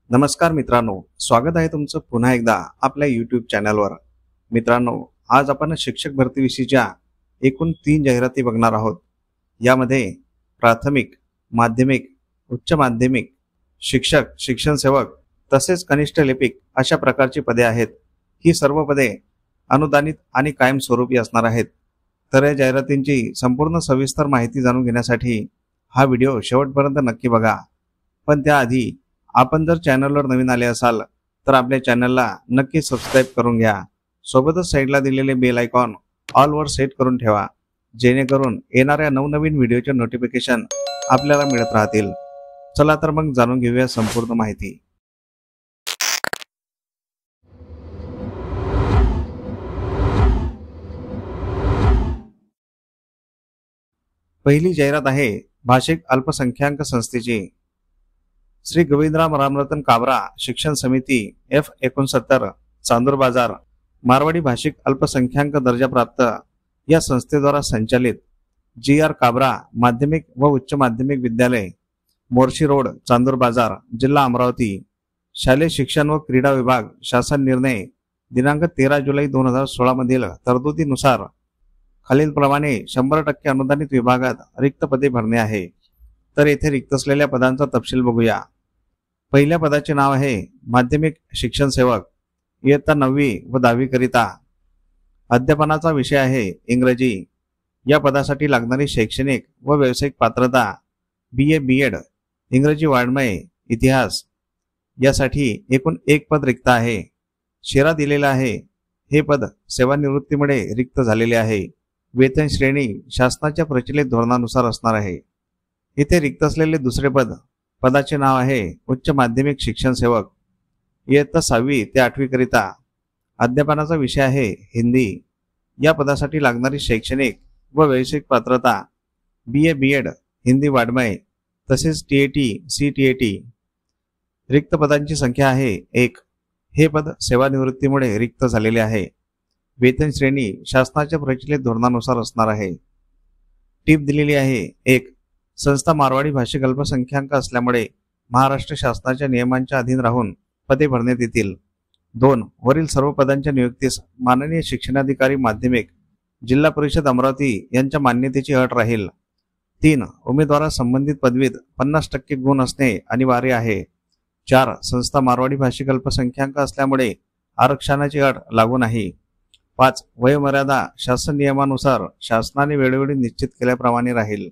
नमस्कार मित्रांनो, स्वागत आहे तुमचं पुन्हा एकदा आपल्या YouTube चॅनलवर। मित्रांनो, आज आपण शिक्षक भरतीविषयीच्या एकूण 3 जाहिराती बघणार आहोत। यामध्ये प्राथमिक, माध्यमिक, उच्च माध्यमिक, शिक्षक, शिक्षण सेवक तसेच कनिष्ठ लिपिक अशा प्रकारची पदे आहेत। ही सर्व पदे अनुदानित आणि कायमस्वरूपी असणार आहेत। तर या जाहिरातींची संपूर्ण सविस्तर माहिती जाणून घेण्यासाठी हा व्हिडिओ शेवटपर्यंत नक्की बघा। पण त्याआधी आपण जर चॅनलवर नवीन आले असाल तर आपल्या चॅनलला नक्की सबस्क्राइब करून घ्या। सोबतच साइडला दिलेले बेल आयकॉन ऑल वर सेट करून ठेवा, जेणेकरून येणाऱ्या नवनवीन व्हिडिओचे नोटिफिकेशन आपल्याला मिळत राहतील। चला तर मग जाणून घेऊया संपूर्ण माहिती। पहिली जाहिरात आहे भाषिक अल्पसंख्याक संस्थेची। श्री गोविंदराम रामरतन काबरा शिक्षण समिती F69 चांदूर बाजार मारवाडी भाषिक अल्पसंख्याक दर्जा प्राप्त या संस्थेद्वारा संचालित GR काबरा माध्यमिक व उच्च माध्यमिक विद्यालय मोर्शी रोड चांदूर बाजार जिल्हा अमरावती। शालेय शिक्षण व क्रीडा विभाग शासन निर्णय दिनांक 13 जुलै 2016 मधील तरतुदीनुसार खालीलप्रमाणे 100% अनुदानित विभागात रिक्त पदे भरणे आहे। तर येथे रिक्त असलेल्या पदांचा तपशील बघूया। पहिल्या पदाचे नाव आहे माध्यमिक शिक्षण सेवक, इयत्ता 9वी व 10वी करिता। अध्यापनाचा विषय आहे इंग्रजी। या पदासाठी लागणारी शैक्षणिक व व्यावसायिक पात्रता BA BEd, इंग्रजी वाङ्मय, इतिहास। यासाठी एकूण 1 पद रिक्त आहे। शेरा दिलेला आहे। हे पद सेवानिवृत्तीमुळे रिक्त झालेले आहे। वेतन श्रेणी शासनाच्या प्रचलित धोरणानुसार असणार आहे। इथे रिक्त असलेले दुसरे पदाचे नाव आहे उच्च माध्यमिक शिक्षण सेवक, इयत्ता 6वी ते 8वी करिता। अध्यापनाचा विषय आहे हिंदी। या पदासाठी लागणारी शैक्षणिक व व्यावसायिक पात्रता BA BEd, हिंदी वाङ्मय तसेच TAT CTAT। रिक्त पदांची संख्या आहे 1। हे पद सेवानिवृत्तीमुळे रिक्त झालेले आहे। वेतन श्रेणी शासनाच्या प्रचलित धोरणानुसार असणार आहे। टीप दिलेली आहे 1. संस्था मारवाडी भाषिक अल्पसंख्याक असल्यामुळे महाराष्ट्र शासनाच्या नियमांच्या अधीन राहून पदे भरण्यात येतील। 2. वरील सर्व पदांच्या नियुक्तीस माननीय शिक्षणाधिकारी माध्यमिक जिल्हा परिषद अमरावती यांच्या मान्यतेची अट राहील। 3. उमेदवारास संबंधित पदवीत 50% गुण असणे अनिवार्य आहे। 4. संस्था मारवाडी भाषिक अल्पसंख्याक असल्यामुळे आरक्षणाची अट लागू नाही। 5. वयोमर्यादा शासन नियमानुसार शासनाने वेळोवेळी निश्चित केल्याप्रमाणे राहील।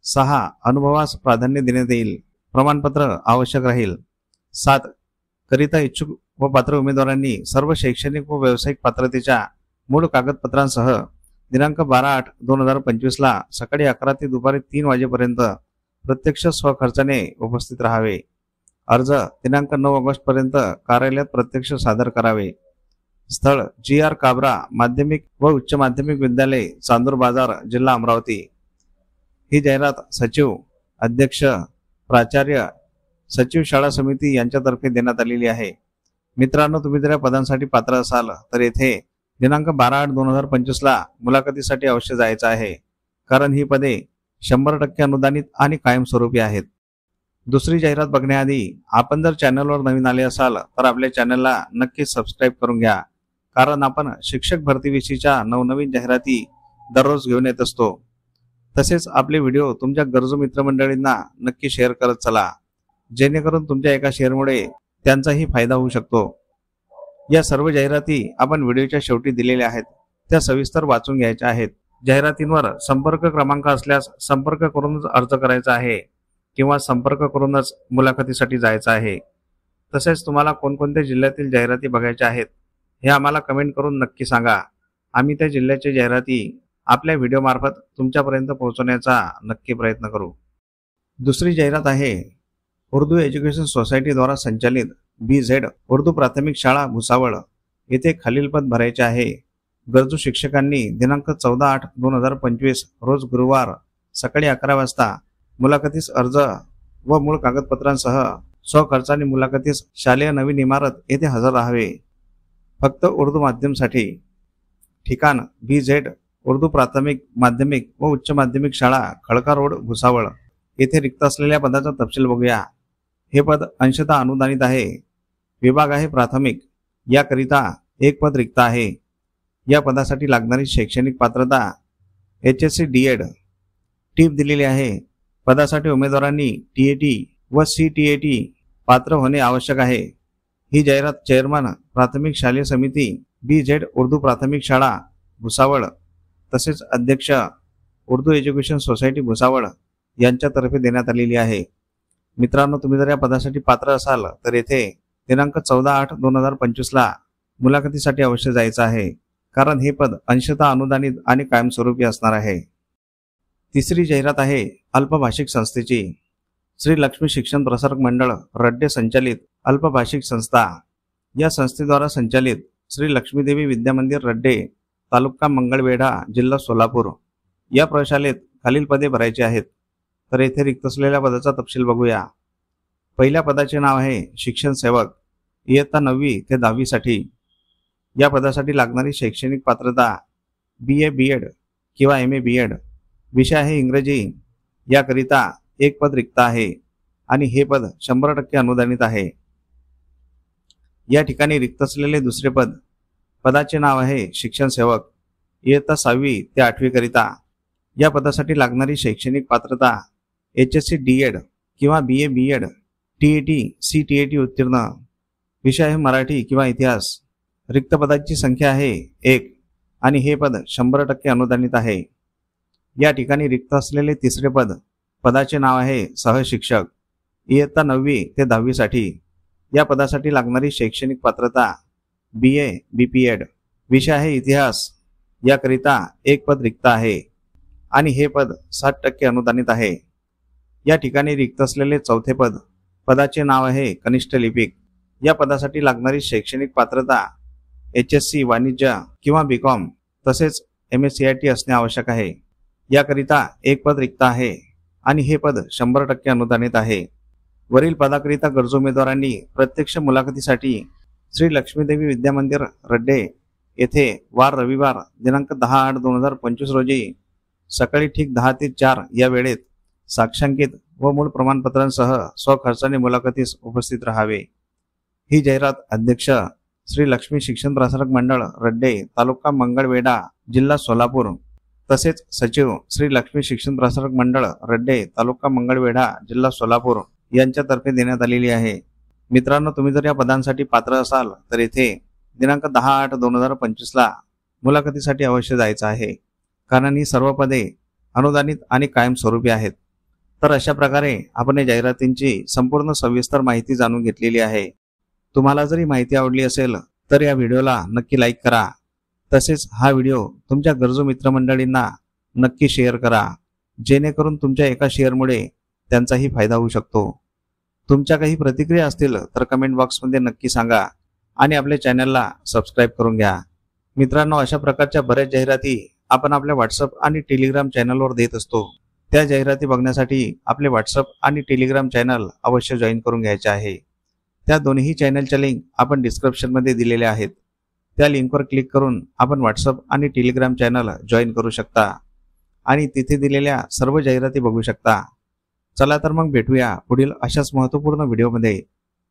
6. अनुभवास प्राधान्य देण्यात येईल। प्रमाणपत्र आवश्यक राहील। 7. करिता इच्छुक व पात्र उमेदवारांनी सर्व शैक्षणिक व व्यावसायिक पात्रतेच्या मूळ कागदपत्रांसह दिनांक 12/8/2025 ला सकाळी 11 ते दुपारी 3 वाजेपर्यंत प्रत्यक्ष स्वखर्चाने उपस्थित राहावे। अर्ज दिनांक 9 ऑगस्ट पर्यंत कार्यालयात प्रत्यक्ष सादर करावे। स्थळ GR काबरा माध्यमिक व उच्च माध्यमिक विद्यालय चांदूर बाजार जिल्हा अमरावती। ही जाहिरात सचिव, अध्यक्ष, प्राचार्य, सचिव शाळा समिती यांच्यातर्फे देण्यात आलेली आहे। मित्रांनो, तुम्ही जर या पदांसाठी पात्र असाल तर येथे दिनांक 12/8/2025 ला मुलाखतीसाठी अवश्य जायचं आहे, कारण ही पदे 100% अनुदानित आणि कायमस्वरूपी आहेत। दुसरी जाहिरात बघण्याआधी आपण जर चॅनलवर नवीन आले असाल तर आपल्या चॅनलला नक्की सबस्क्राइब करून घ्या, कारण आपण शिक्षक भरतीविषयीच्या नवनवीन जाहिराती दररोज घेऊन येत असतो। तसेच आपले व्हिडिओ तुमच्या गरजू मित्रमंडळींना नक्की शेअर करत चला, जेणेकरून तुमच्या एका शेअरमुळे त्यांचाही फायदा होऊ शकतो। या सर्व जाहिराती आपण व्हिडिओच्या शेवटी दिलेल्या आहेत, त्या सविस्तर वाचून घ्यायच्या आहेत। जाहिरातींवर संपर्क क्रमांक असल्यास संपर्क करूनच अर्ज करायचा आहे किंवा संपर्क करूनच मुलाखतीसाठी जायचं आहे। तसेच तुम्हाला कोणकोणत्या जिल्ह्यातील जाहिराती बघायच्या आहेत हे आम्हाला कमेंट करून नक्की सांगा। आम्ही त्या जिल्ह्याच्या जाहिराती आपल्या व्हिडिओ मार्फत तुमच्यापर्यंत पोहोचवण्याचा नक्की प्रयत्न करू। दुसरी जाहिरात आहे उर्दू एज्युकेशन सोसायटी द्वारा संचालित BZ उर्दू प्राथमिक शाळा भुसावळ। येथे खालील पद भरायचे आहे। गरजू शिक्षकांनी दिनांक 14/8/2025 रोज गुरुवार सकाळी 11 वाजता मुलाखतीस अर्ज व मूळ कागदपत्रांसह स्वखर्चाने मुलाखतीस शालेय नवीन इमारत येथे हजर राहावे। फक्त उर्दू माध्यमसाठी। ठिकाण BZ उर्दू प्राथमिक, माध्यमिक व उच्च माध्यमिक शाळा खडका रोड भुसावळ। येथे रिक्त असलेल्या पदाचा तपशील बघूया। हे पद अंशतः अनुदानित आहे. विभाग आहे प्राथमिक. याकरिता एक पद रिक्त आहे. या पदासाठी लागणारी शैक्षणिक पात्रता HSC DED. टीप दिलेली आहे. पदासाठी उमेदवारांनी TAT व CTAT पात्र होणे आवश्यक आहे. ही जाहिरात चेअरमन प्राथमिक शालेय समिती BZ उर्दू प्राथमिक शाळा भुसावळ तसेच अध्यक्ष उर्दू एज्युकेशन सोसायटी भुसावळ यांच्यातर्फे देण्यात आलेली आहे. मित्रांनो, तुम्ही जर या पदासाठी पात्र असाल तर येथे दिनांक 14/8/2025 ला मुलाखतीसाठी अवश्य जायचं आहे, कारण हे पद अंशतः अनुदानित आणि कायमस्वरूपी असणार आहे. तिसरी जाहिरात आहे अल्पभाषिक संस्थेची. श्री लक्ष्मी शिक्षण प्रसारक मंडळ रड्डे संचालित अल्पभाषिक संस्था. या संस्थेद्वारा संचालित श्री लक्ष्मीदेवी विद्या मंदिर रड्डे, तालुका मंगळवेढा, जिल्हा सोलापूर या प्रशालेत खालील पदे भरायची आहेत. तर येथे रिक्त असलेल्या पदाचा तपशील बघूया. पहिल्या पदाचे नाव आहे शिक्षण सेवक, इयत्ता 9वी ते 10वी साठी. या पदासाठी लागणारी शैक्षणिक पात्रता BA BEd किंवा MA BEd. विषय आहे इंग्रजी. याकरिता एक पद रिक्त आहे आणि हे पद 100% अनुदानित आहे. या ठिकाणी रिक्त असलेले दुसरे पद, पदाचे नाव आहे शिक्षण सेवक, इयत्ता 6वी ते 8वी करिता. या पदासाठी लागणारी शैक्षणिक पात्रता HSC DED किंवा BA BEd, TAT CTAT उत्तीर्ण. विषय आहे मराठी किंवा इतिहास. रिक्त पदाची संख्या आहे 1 आणि हे पद 100% अनुदानित आहे. या ठिकाणी रिक्त असलेले तिसरे पद, पदाचे नाव आहे सहशिक्षक, इयत्ता 9वी ते 10वी साठी. या पदासाठी लागणारी शैक्षणिक पात्रता BA BPEd. विषय आहे इतिहास. याकरिता एक पद रिक्त आहे आणि हे पद 60% अनुदानित आहे. या ठिकाणी रिक्त असलेले चौथे पद, पदाचे नाव आहे कनिष्ठ लिपिक. या पदासाठी लागणारी शैक्षणिक पात्रता HSC वाणिज्य किंवा BCom तसेच MSCIT असणे आवश्यक आहे. याकरिता एक पद रिक्त आहे आणि हे पद 100% अनुदानित आहे. वरील पदाकरिता गरजू उमेदवारांनी प्रत्यक्ष मुलाखतीसाठी श्री लक्ष्मीदेवी विद्या मंदिर रड्डे येथे वार रविवार दिनांक 10/8/2025 रोजी सकाळी ठीक 10 ते 4 या वेळेत साक्षांकित व मूळ प्रमाणपत्रांसह स्वखर्चाने मुलाखतीस उपस्थित राहावे. ही जाहिरात अध्यक्ष श्री लक्ष्मी शिक्षण प्रसारक मंडळ रड्डे, तालुका मंगळवेढा, जिल्हा सोलापूर तसेच सचिव श्री लक्ष्मी शिक्षण प्रसारक मंडळ रड्डे, तालुका मंगळवेढा, जिल्हा सोलापूर यांच्यातर्फे देण्यात आलेली आहे. मित्रांनो, तुम्ही जर या पदांसाठी पात्र असाल तर येथे दिनांक 10/8/2025 ला मुलाखतीसाठी अवश्य जायचं आहे, कारण ही सर्व पदे अनुदानित आणि कायमस्वरूपी आहेत. तर अशा प्रकारे आपण या जाहिरातींची संपूर्ण सविस्तर माहिती जाणून घेतलेली आहे. तुम्हाला जर ही माहिती आवडली असेल तर या व्हिडिओला नक्की लाईक करा. तसेच हा व्हिडिओ तुमच्या गरजू मित्रमंडळींना नक्की शेअर करा, जेणेकरून तुमच्या एका शेअरमुळे त्यांचाही फायदा होऊ शकतो. तुमच्या काही प्रतिक्रिया असतील तर कमेंट बॉक्समध्ये नक्की सांगा आणि आपल्या चॅनलला सबस्क्राईब करून घ्या. मित्रांनो, अशा प्रकारच्या बऱ्याच जाहिराती आपण आपल्या व्हॉट्सअप आणि टेलिग्राम चॅनलवर देत असतो. त्या जाहिराती बघण्यासाठी आपले व्हॉट्सअप आणि टेलिग्राम चॅनल अवश्य जॉईन करून घ्यायचे आहे. त्या दोन्ही चॅनलच्या लिंक आपण डिस्क्रिप्शनमध्ये दिलेल्या आहेत. त्या लिंकवर क्लिक करून आपण व्हॉट्सअप आणि टेलिग्राम चॅनल जॉईन करू शकता आणि तिथे दिलेल्या सर्व जाहिराती बघू शकता. चला तर मग भेटूया पुढील अशाच महत्त्वपूर्ण व्हिडिओमध्ये.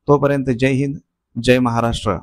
तोपर्यंत जय हिंद, जय महाराष्ट्र.